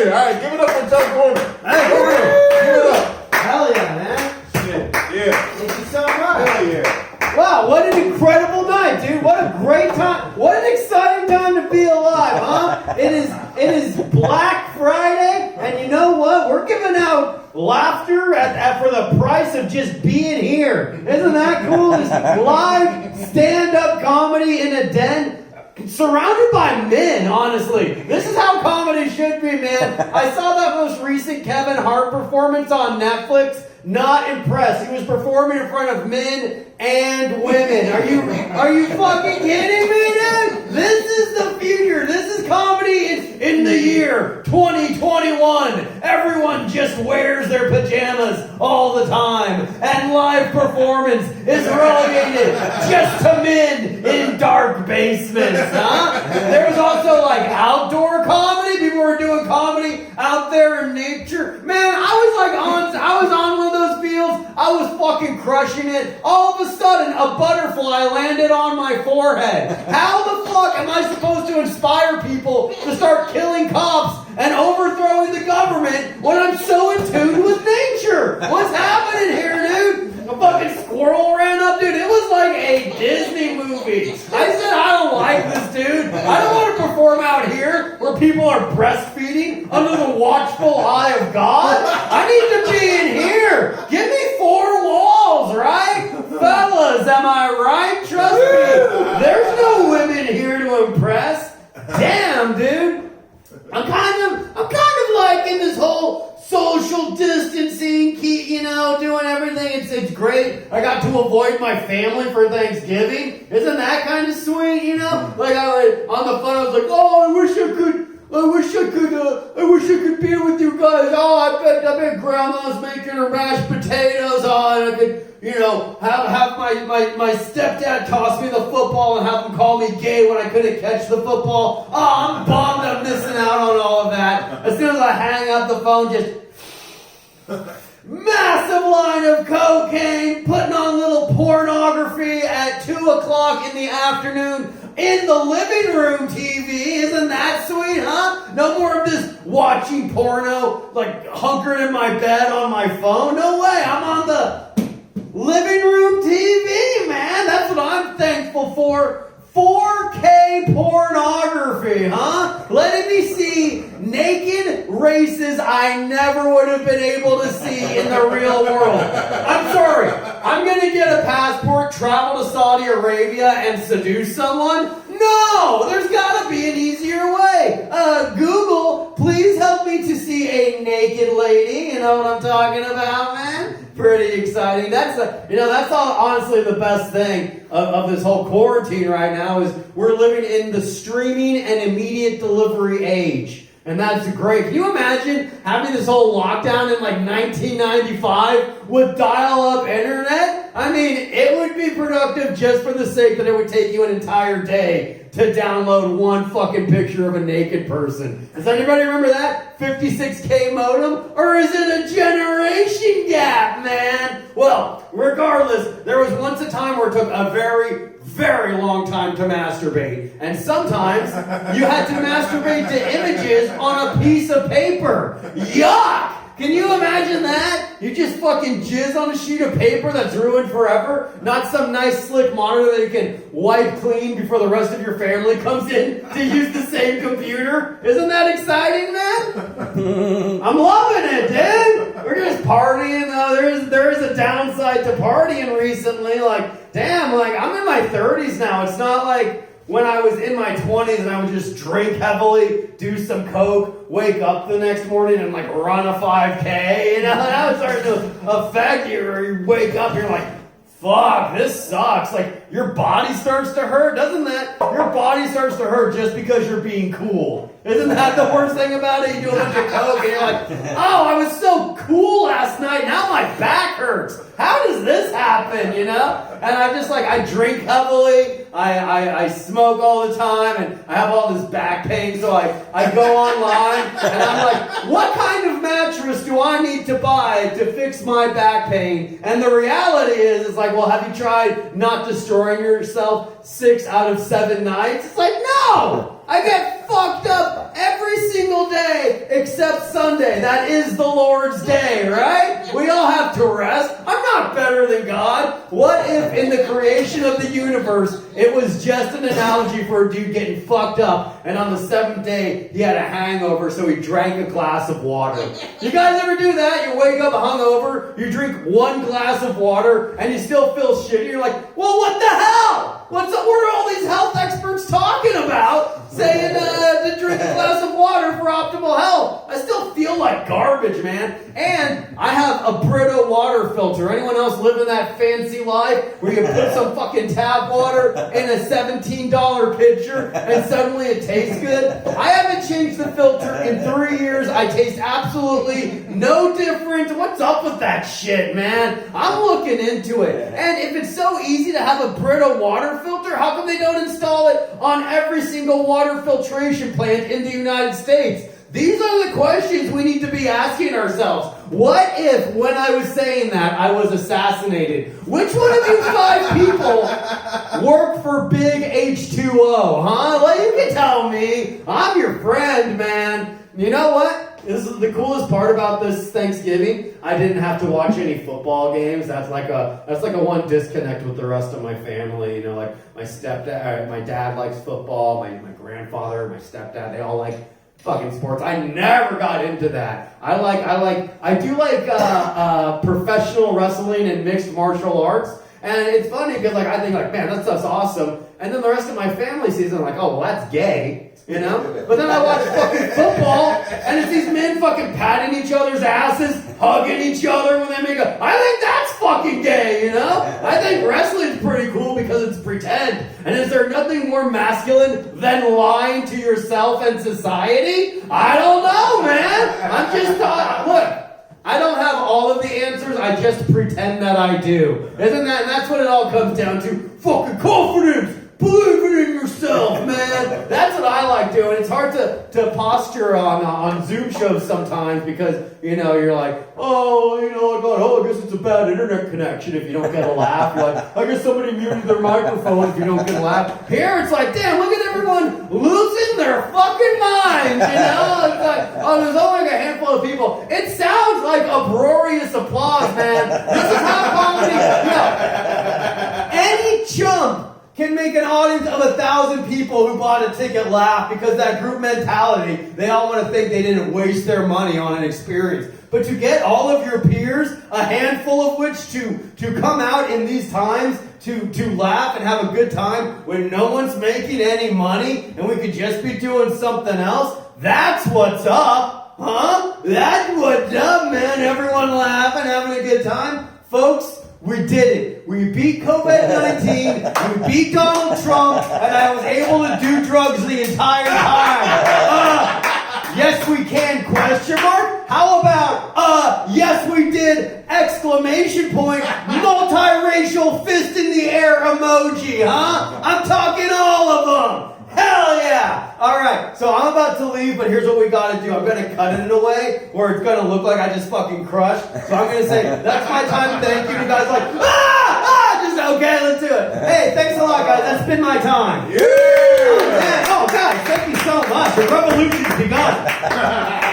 All right, give it up for Doug Gorman. Hey, Gorman, give it up. Hell yeah, man. Shit, yeah. Thank you so much. Hell yeah. Wow, what an incredible night, dude. What a great time. What an exciting time to be alive, huh? It is Black Friday, and you know what? We're giving out laughter for the price of just being here. Isn't that cool? This live stand-up comedy in a den. Surrounded by men, honestly. This is how comedy should be, man. I saw that most recent Kevin Hart performance on Netflix. Not impressed. He was performing in front of men and women. Are you fucking kidding me, dude? This is the future. This is comedy in the year 2021. Everyone just wears their pajamas all the time. And live performance is relegated just to men in dark basements, huh? There was also like outdoor comedy. People were doing comedy out there in nature. Man, I was on one of those fields. I was fucking crushing it. All of a sudden, a butterfly landed on my forehead. How the fuck am I supposed to inspire people to start killing cops and overthrowing the government when I'm so in tune with nature? What's happening here, dude? A fucking squirrel ran up, dude. It was like a Disney movie. I said, I don't like this, dude. I don't want to perform out here where people are breastfeeding under the watchful eye of God. I need to be in here. Give me 4 walls, right? Fellas, am I right? Trust me. There's no women here to impress. Damn, dude. I'm kind of liking this whole social distancing, doing everything. It's great. I got to avoid my family for Thanksgiving. Isn't that kind of sweet, Like on the phone, I was like, oh, I wish I could be with you guys. Oh, I bet grandma's making her mashed potatoes. Oh, and I could, have my stepdad toss me the football and have him call me gay when I couldn't catch the football. Oh, I'm bummed I'm missing out on all of that. As soon as I hang up the phone, just massive line of cocaine, putting on little pornography at 2 o'clock in the afternoon in the living room TV. Isn't that sweet, huh? No more of this watching porno, like hunkering in my bed on my phone. No way, I'm on the living room TV, man. That's what I'm thankful for. 4K pornography, huh? Letting me see naked races I never would have been able to see in the real world. I'm sorry. I'm going to get a passport, travel to Saudi Arabia, and seduce someone? No! There's got to be an easier way. Google, please help me to see a naked lady. You know what I'm talking about, man? Pretty exciting. That's honestly the best thing of this whole quarantine right now is we're living in the streaming and immediate delivery age. And that's great. Can you imagine having this whole lockdown in like 1995 with dial-up internet? I mean, it would be productive just for the sake that it would take you an entire day to download one fucking picture of a naked person. Does anybody remember that? 56K modem? Or is it a generation gap, man? Well, regardless, there was once a time where it took a very, very long time to masturbate. And sometimes you had to masturbate to images on a piece of paper. Yuck! Can you imagine that? You just fucking jizz on a sheet of paper that's ruined forever? Not some nice slick monitor that you can wipe clean before the rest of your family comes in to use the same computer? Isn't that exciting, man? I'm loving it, dude! We're just partying. There is a downside to partying recently. Like, damn, I'm in my 30s now. It's not like when I was in my 20s and I would just drink heavily, do some coke, wake up the next morning and run a 5K, that was starting to affect you, or you wake up and you're like, fuck, this sucks. Your body starts to hurt, doesn't that? Your body starts to hurt just because you're being cool. Isn't that the worst thing about it? You do a bunch of coke and you're like, oh, I was so cool last night, now my back hurts. How does this happen, And I just I drink heavily, I smoke all the time, and I have all this back pain, so I go online, and I'm like, what kind of mattress do I need to buy to fix my back pain? And the reality is well, have you tried not destroying yourself 6 out of 7 nights? It's no! I get fucked up every single day except Sunday. That is the Lord's day, right? We all have to rest. I'm not better than God. What if in the creation of the universe, it was just an analogy for a dude getting fucked up, and on the seventh day, he had a hangover, so he drank a glass of water. You guys ever do that? You wake up hungover, you drink one glass of water, and you still feel shitty. You're like, well, what the hell? What are all these health experts talking about? Saying to drink a glass of water for optimal health. I still feel like garbage, man. And I have a Brita water filter. Anyone else living that fancy life where you put some fucking tap water in a $17 pitcher and suddenly it tastes good? I haven't changed the filter in 3 years. I taste absolutely no different. What's up with that shit, man? I'm looking into it. And if it's so easy to have a Brita water filter, how come they don't install it on every single water filtration plant in the United States? These are the questions we need to be asking ourselves. What if, when I was saying that, I was assassinated? Which one of you 5 people work for Big H2O, huh? Well, you can tell me. I'm your friend, man. You know what? This is the coolest part about this Thanksgiving. I didn't have to watch any football games. That's like a one disconnect with the rest of my family. You know, like my dad likes football. My grandfather, my stepdad, they all like fucking sports. I never got into that. I do like professional wrestling and mixed martial arts. And it's funny because like I think like, man, that stuff's awesome. And then the rest of my family sees it and I'm like, oh, well, that's gay. You know? But then I watch fucking football, and it's these men fucking patting each other's asses, hugging each other when they make I think that's fucking gay, you know? I think wrestling's pretty cool because it's pretend. And is there nothing more masculine than lying to yourself and society? I don't know, man. I'm just look. I don't have all of the answers, I just pretend that I do. Isn't that, and that's what it all comes down to. Fucking confidence! Believe in yourself, man. That's what I like doing. It's hard to posture on Zoom shows sometimes because, you know, you're like, oh, you know, I guess it's a bad internet connection if you don't get a laugh. You're like, I guess somebody muted their microphone if you don't get a laugh. Here it's like, damn, look at everyone losing their fucking minds, you know? It's like, oh, there's only like a handful of people. It sounds like uproarious applause, man. This is how comedy, any chump can make an audience of 1,000 people who bought a ticket laugh because that group mentality, they all want to think they didn't waste their money on an experience. But to get all of your peers, a handful of which to come out in these times to laugh and have a good time when no one's making any money and we could just be doing something else, that's what's up, huh? That's what's up, man. Everyone laughing, having a good time. Folks, we did it. We beat COVID-19, we beat Donald Trump, and I was able to do drugs the entire time. Yes, we can, question mark? How about, yes, we did, exclamation point, multiracial fist in the air emoji, huh? I'm talking all of them. Hell yeah! Alright, so I'm about to leave, but here's what we gotta do. I'm gonna cut it in a way where it's gonna look like I just fucking crushed. So I'm gonna say, that's my time, thank you. You guys like, just okay, let's do it. Hey, thanks a lot, guys. That's been my time. Yeah! Oh, guys, thank you so much. The revolution's begun.